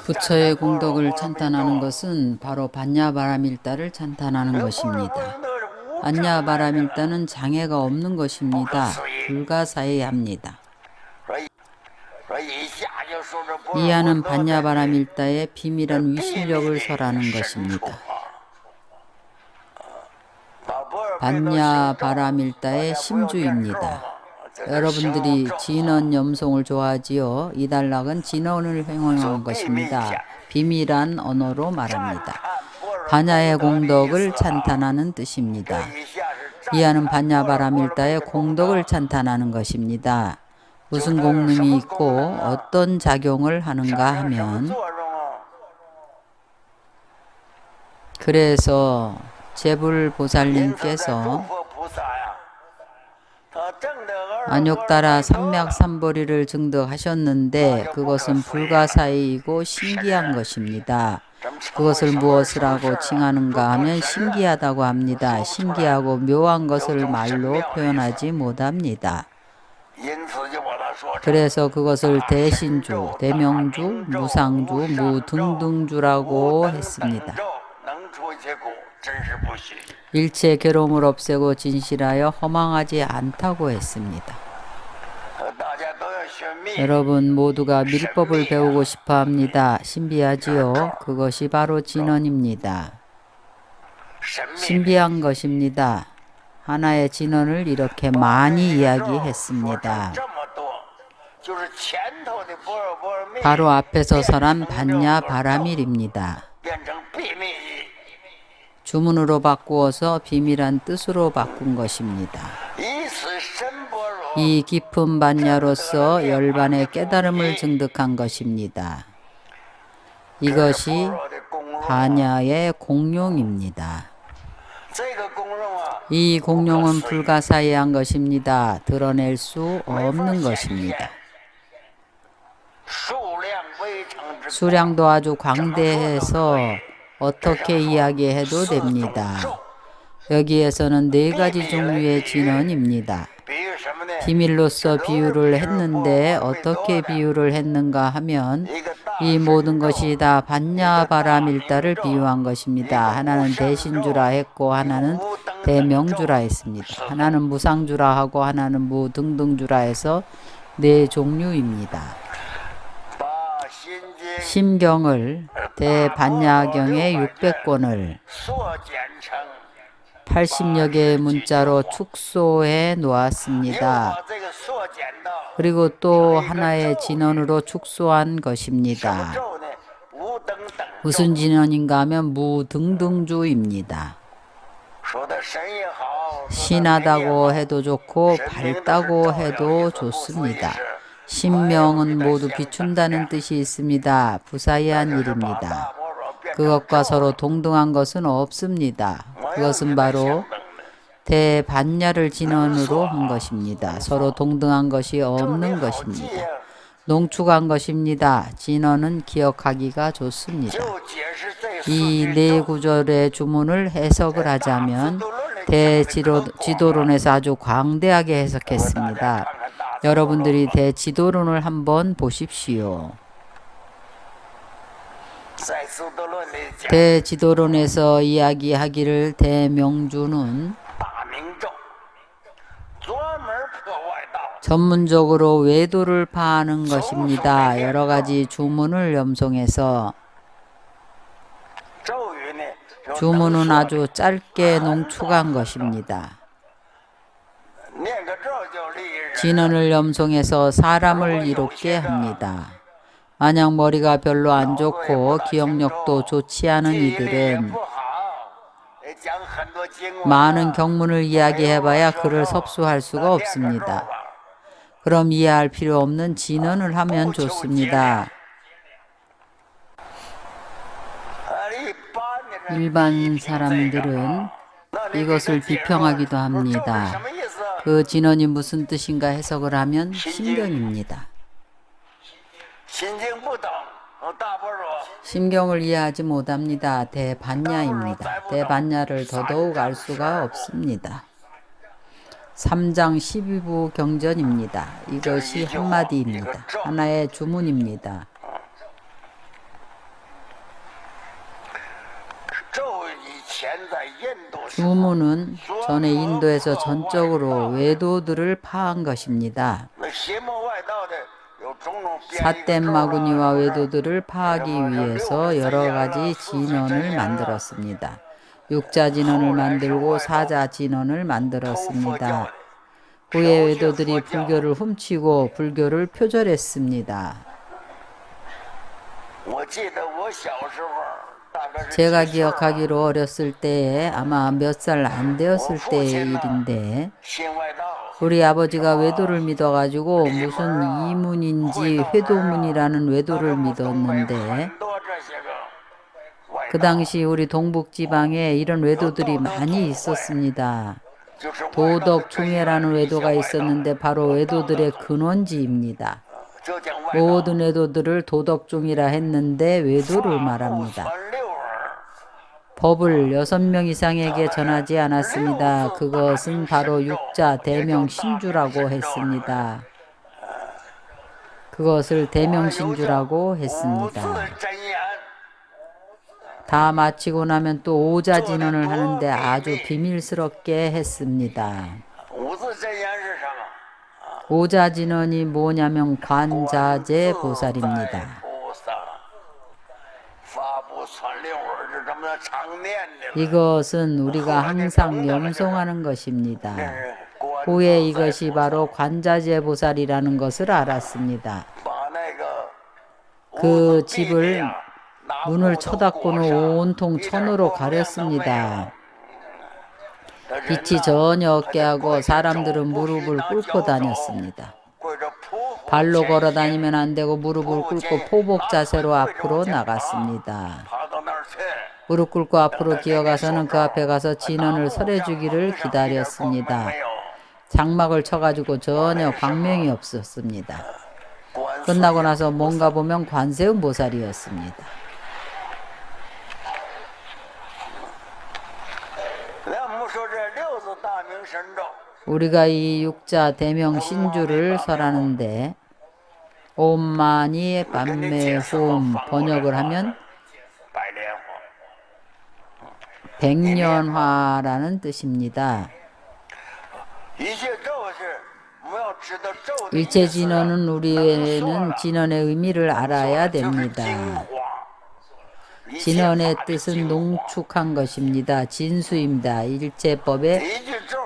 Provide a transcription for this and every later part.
부처의 공덕을 찬탄하는 것은 바로 반야바라밀다를 찬탄하는 것입니다. 반야바라밀다는 장애가 없는 것입니다. 불가사의합니다. 이하는 반야바라밀다의 비밀한 위실력을 설하는 것입니다. 반야바라밀다의 심주입니다. 여러분들이 진언 염송을 좋아하지요. 이 단락은 진언을 횡행한 것입니다. 비밀한 언어로 말합니다. 반야의 공덕을 찬탄하는 뜻입니다. 이하는 반야바라밀다의 공덕을 찬탄하는 것입니다. 무슨 공능이 있고 어떤 작용을 하는가 하면, 그래서 제불보살님께서 안욕따라 삼맥삼보리를 증득하셨는데 그것은 불가사의이고 신기한 것입니다. 그것을 무엇을 하고 칭하는가 하면 신기하다고 합니다. 신기하고 묘한 것을 말로 표현하지 못합니다. 그래서 그것을 대신주, 대명주, 무상주, 무등등주라고 했습니다. 일체 괴로움을 없애고 진실하여 허망하지 않다고 했습니다. 여러분 모두가 밀법을 배우고 싶어 합니다. 신비하지요? 그것이 바로 진언입니다. 신비한 것입니다. 하나의 진언을 이렇게 많이 이야기했습니다. 바로 앞에서 설한 반야바라밀입니다. 주문으로 바꾸어서 비밀한 뜻으로 바꾼 것입니다. 이 깊은 반야로서 열반의 깨달음을 증득한 것입니다. 이것이 반야의 공용입니다. 이 공용은 불가사의한 것입니다. 드러낼 수 없는 것입니다. 수량도 아주 광대해서 어떻게 이야기해도 됩니다. 여기에서는 4가지 종류의 진언입니다. 비밀로서 비유를 했는데 어떻게 비유를 했는가 하면 이 모든 것이 다 반야바라밀다를 비유한 것입니다. 하나는 대신주라 했고 하나는 대명주라 했습니다. 하나는 무상주라 하고 하나는 무등등주라 해서 4종류입니다. 심경을 대반야경의 600권을 80여 개의 문자로 축소해 놓았습니다. 그리고 또 하나의 진언으로 축소한 것입니다. 무슨 진언인가 하면 무등등주입니다. 신하다고 해도 좋고 밝다고 해도 좋습니다. 신명은 모두 비춘다는 뜻이 있습니다. 부사의한 일입니다. 그것과 서로 동등한 것은 없습니다. 그것은 바로 대반야를 진언으로 한 것입니다. 서로 동등한 것이 없는 것입니다. 농축한 것입니다. 진언은 기억하기가 좋습니다. 이 4구절의 주문을 해석을 하자면 대지도론에서 아주 광대하게 해석했습니다. 여러분들이 대지도론을 한번 보십시오. 대지도론에서 이야기하기를 대명주는 전문적으로 외도를 파하는 것입니다. 여러 가지 주문을 염송해서 주문은 아주 짧게 농축한 것입니다. 진언을 염송해서 사람을 이롭게 합니다. 만약 머리가 별로 안 좋고 기억력도 좋지 않은 이들은 많은 경문을 이야기해봐야 그를 섭수할 수가 없습니다. 그럼 이해할 필요 없는 진언을 하면 좋습니다. 일반 사람들은 이것을 비평하기도 합니다. 그 진언이 무슨 뜻인가 해석을 하면 심경입니다. 심경을 이해하지 못합니다. 대반야입니다. 대반야를 더더욱 알 수가 없습니다. 3장 12부 경전입니다. 이것이 한마디입니다. 하나의 주문입니다. 주문은 전에 인도에서 전적으로 외도들을 파한 것입니다. 삿된 마구니와 외도들을 파하기 위해서 여러 가지 진언을 만들었습니다. 육자 진언을 만들고 사자 진언을 만들었습니다. 후에 외도들이 불교를 훔치고 불교를 표절했습니다. 제가 기억하기로 어렸을 때에 아마 몇 살 안 되었을 때의 일인데 우리 아버지가 외도를 믿어가지고 무슨 이문인지 회도문이라는 외도를 믿었는데 그 당시 우리 동북지방에 이런 외도들이 많이 있었습니다. 도덕중해라는 외도가 있었는데 바로 외도들의 근원지입니다. 모든 외도들을 도덕중이라 했는데 외도를 말합니다. 법을 6명 이상에게 전하지 않았습니다. 그것은 바로 육자 대명신주라고 했습니다. 그것을 대명신주라고 했습니다. 다 마치고 나면 또 오자진언을 하는데 아주 비밀스럽게 했습니다. 오자진언이 뭐냐면 관자재 보살입니다. 이것은 우리가 항상 염송하는 것입니다. 후에 이것이 바로 관자재 보살이라는 것을 알았습니다. 그 집을 문을 쳐닫고는 온통 천으로 가렸습니다. 빛이 전혀 없게 하고 사람들은 무릎을 꿇고 다녔습니다. 발로 걸어 다니면 안 되고 무릎을 꿇고 포복 자세로 앞으로 나갔습니다. 무릎 꿇고 앞으로 기어가서는 그 앞에 가서 진언을 설해주기를 기다렸습니다. 장막을 쳐가지고 전혀 광명이 없었습니다. 끝나고 나서 뭔가 보면 관세음 보살이었습니다. 우리가 이 육자 대명 신주를 설하는데 옴마니 밤매홈 번역을 하면 백년화라는 뜻입니다. 일체 진언은 우리는 진언의 의미를 알아야 됩니다. 진언의 뜻은 농축한 것입니다. 진수입니다. 일체법의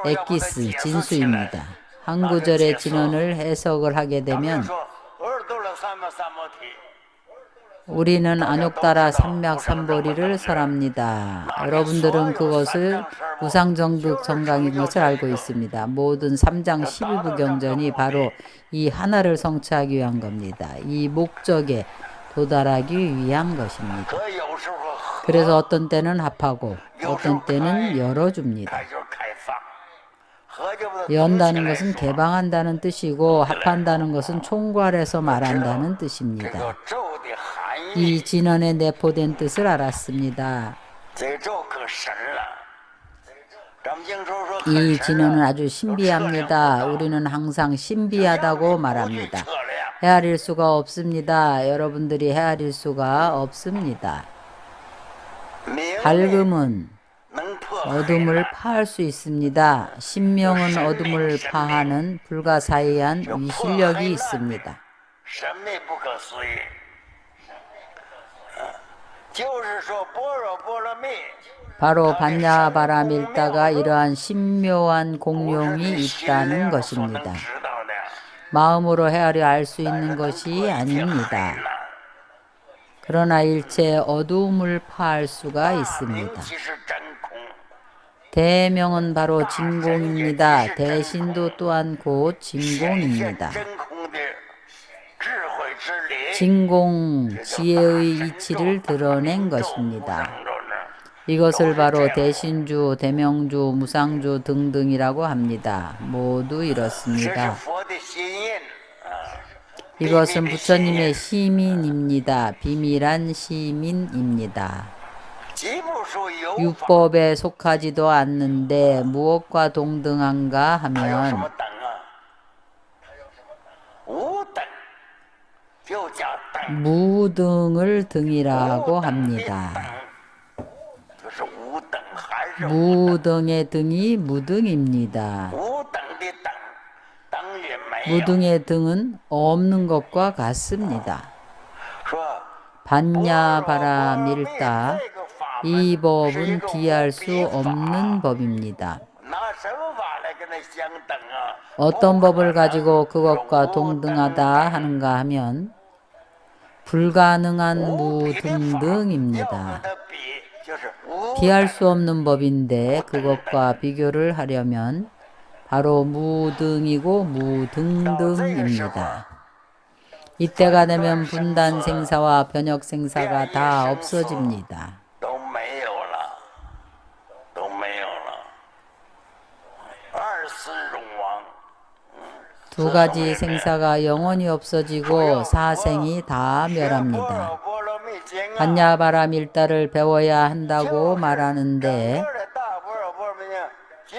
엑기스, 진수입니다. 한 구절의 진언을 해석을 하게 되면 우리는 안욕따라 삼맥삼보리를 설합니다. 여러분들은 그것을 우상정득 정강인 것을 알고 있습니다. 모든 3장 12부 경전이 바로 이 하나를 성취하기 위한 겁니다. 이 목적에 도달하기 위한 것입니다. 그래서 어떤 때는 합하고 어떤 때는 열어줍니다. 연다는 것은 개방한다는 뜻이고 합한다는 것은 총괄해서 말한다는 뜻입니다. 이 진언에 내포된 뜻을 알았습니다. 이 진언은 아주 신비합니다. 우리는 항상 신비하다고 말합니다. 헤아릴 수가 없습니다. 여러분들이 헤아릴 수가 없습니다. 밝음은 어둠을 파할 수 있습니다. 신명은 어둠을 파하는 불가사의한 위실력이 있습니다. 바로 반야바라밀다가 이러한 신묘한 공용이 있다는 것입니다. 마음으로 헤아려 알 수 있는 것이 아닙니다. 그러나 일체 어두움을 파할 수가 있습니다. 대명은 바로 진공입니다. 대신도 또한 곧 진공입니다. 진공, 지혜의 이치를 드러낸 것입니다. 이것을 바로 대신주, 대명주, 무상주 등등이라고 합니다. 모두 이렇습니다. 이것은 부처님의 시민입니다. 비밀한 시민입니다. 율법에 속하지도 않는데 무엇과 동등한가 하면 무등을 등이라고 합니다. 무등의 등이 무등입니다. 무등의 등은 없는 것과 같습니다. 반야바라밀다. 이 법은 비할 수 없는 법입니다. 어떤 법을 가지고 그것과 동등하다 하는가 하면 불가능한 무등등입니다. 비할 수 없는 법인데 그것과 비교를 하려면 바로 무등이고 무등등입니다. 이때가 되면 분단 생사와 변혁 생사가 다 없어집니다. 두 가지 생사가 영원히 없어지고 사생이 다 멸합니다. 반야바라밀다를 배워야 한다고 말하는데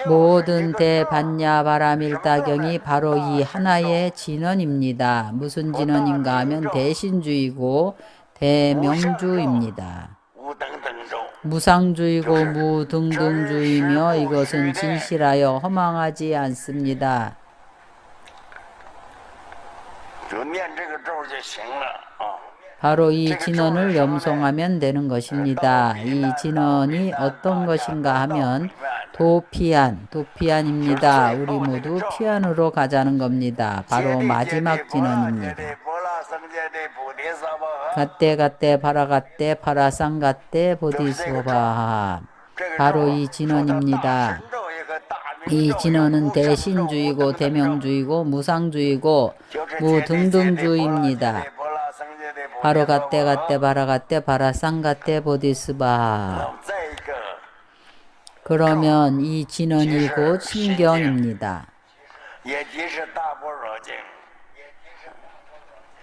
모든 대반야바라밀다경이 바로 이 하나의 진언입니다. 무슨 진언인가 하면 대신주의고 대명주입니다. 무상주의고 무등등주의며 이것은 진실하여 허망하지 않습니다. 바로 이 진언을 염송하면 되는 것입니다. 이 진언이 어떤 것인가 하면 도피안입니다. 우리 모두 피안으로 가자는 겁니다. 바로 마지막 진언입니다. 갓대 파라갓대 파라상갓대 보디스호바. 바로 이 진언입니다. 이 진언은 대신주의고 대명주의고 무상주의고 무등등주의입니다. 바로 갓대 파라갓대 파라상갓대 보디스바. 그러면 이 진언이 곧 신경입니다.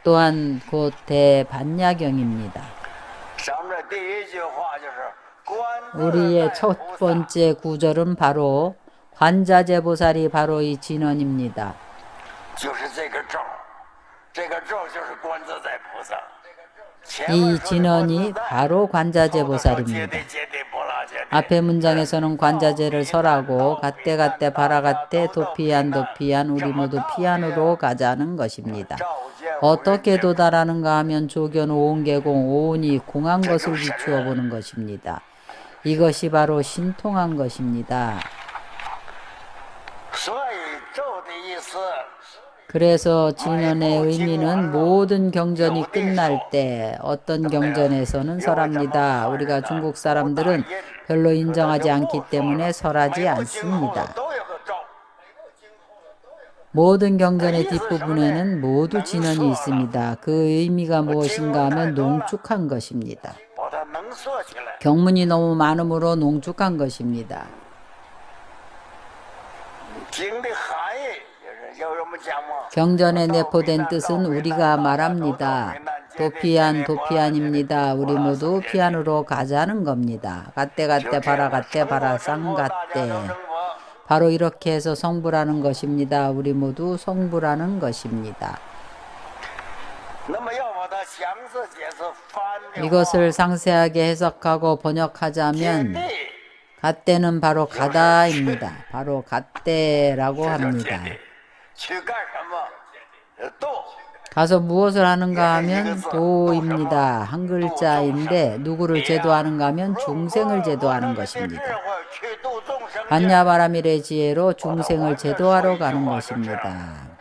또한 곧 대반야경입니다. 우리의 첫 번째 구절은 바로 관자재보살이 바로 이 진언입니다. 이 진언이 바로 관자재보살입니다. 앞의 문장에서는 관자재를 설하고 갓대 파라갓대 도피안 우리 모두 피안으로 가자는 것입니다. 어떻게 도달하는가 하면 조견 오온계공 오온이 공한 것을 비추어 보는 것입니다. 이것이 바로 신통한 것입니다. 그래서 진언의 의미는 모든 경전이 끝날 때 어떤 경전에서는 설합니다. 우리가 중국 사람들은 별로 인정하지 않기 때문에 설하지 않습니다. 모든 경전의 뒷부분에는 모두 진언이 있습니다. 그 의미가 무엇인가 하면 농축한 것입니다. 경문이 너무 많으므로 농축한 것입니다. 경전에 내포된 뜻은 우리가 말합니다. 도피안입니다. 우리 모두 피안으로 가자는 겁니다. 갓대 파라갓대 파라상갓대. 바로 이렇게 해서 성불하는 것입니다. 우리 모두 성불하는 것입니다. 이것을 상세하게 해석하고 번역하자면 갓대는 바로 가다입니다. 바로 갓대라고 합니다. 가서 무엇을 하는가 하면 도입니다. 한 글자인데 누구를 제도하는가 하면 중생을 제도하는 것입니다. 반야바라밀의 지혜로 중생을 제도하러 가는 것입니다.